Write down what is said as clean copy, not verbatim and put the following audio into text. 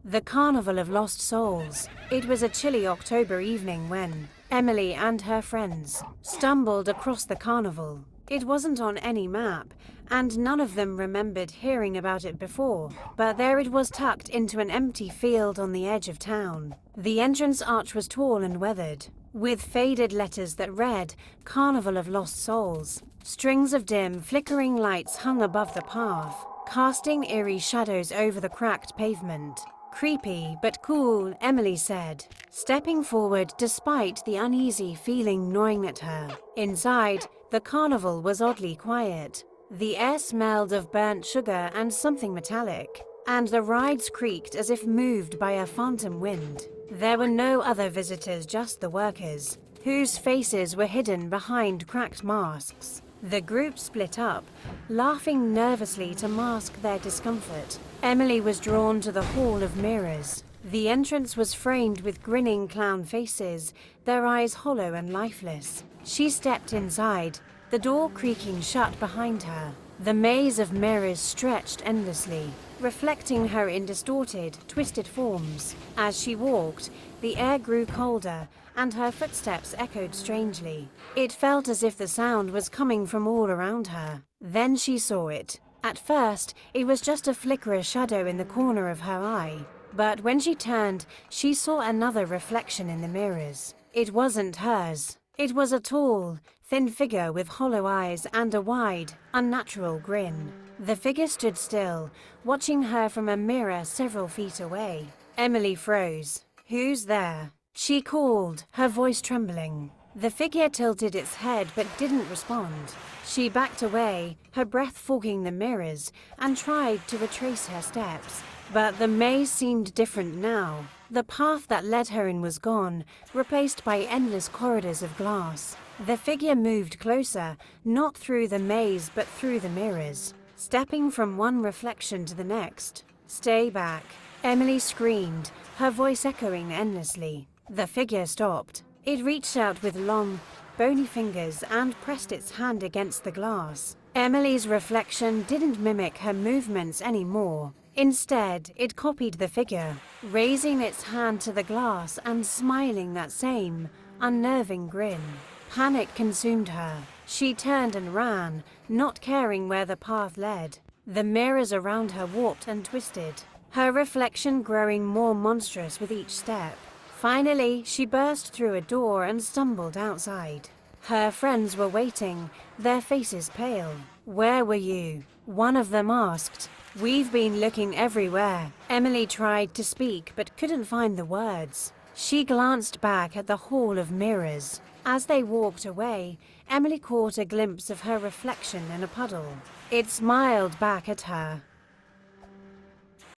The Carnival of Lost Souls. It was a chilly October evening when Emily and her friends stumbled across the carnival. It wasn't on any map, and none of them remembered hearing about it before, but there it was, tucked into an empty field on the edge of town. The entrance arch was tall and weathered, with faded letters that read, "Carnival of Lost Souls." Strings of dim, flickering lights hung above the path, casting eerie shadows over the cracked pavement. "Creepy, but cool," Emily said, stepping forward despite the uneasy feeling gnawing at her. Inside, the carnival was oddly quiet. The air smelled of burnt sugar and something metallic, and the rides creaked as if moved by a phantom wind. There were no other visitors, just the workers, whose faces were hidden behind cracked masks. The group split up, laughing nervously to mask their discomfort. Emily was drawn to the Hall of Mirrors. The entrance was framed with grinning clown faces, their eyes hollow and lifeless. She stepped inside, the door creaking shut behind her. The maze of mirrors stretched endlessly, reflecting her in distorted, twisted forms. As she walked, the air grew colder, and her footsteps echoed strangely. It felt as if the sound was coming from all around her. Then she saw it. At first, it was just a flicker of shadow in the corner of her eye. But when she turned, she saw another reflection in the mirrors. It wasn't hers. It was a tall, thin figure with hollow eyes and a wide, unnatural grin. The figure stood still, watching her from a mirror several feet away. Emily froze. "Who's there?" she called, her voice trembling. The figure tilted its head but didn't respond. She backed away, her breath fogging the mirrors, and tried to retrace her steps. But the maze seemed different now. The path that led her in was gone, replaced by endless corridors of glass. The figure moved closer, not through the maze but through the mirrors, stepping from one reflection to the next. "Stay back," Emily screamed, her voice echoing endlessly. The figure stopped. It reached out with long, bony fingers and pressed its hand against the glass. Emily's reflection didn't mimic her movements anymore. Instead, it copied the figure, raising its hand to the glass and smiling that same, unnerving grin. Panic consumed her. She turned and ran, not caring where the path led. The mirrors around her warped and twisted, her reflection growing more monstrous with each step. Finally, she burst through a door and stumbled outside. Her friends were waiting, their faces pale. "Where were you?" one of them asked. "We've been looking everywhere." Emily tried to speak but couldn't find the words. She glanced back at the Hall of Mirrors. As they walked away, Emily caught a glimpse of her reflection in a puddle. It smiled back at her.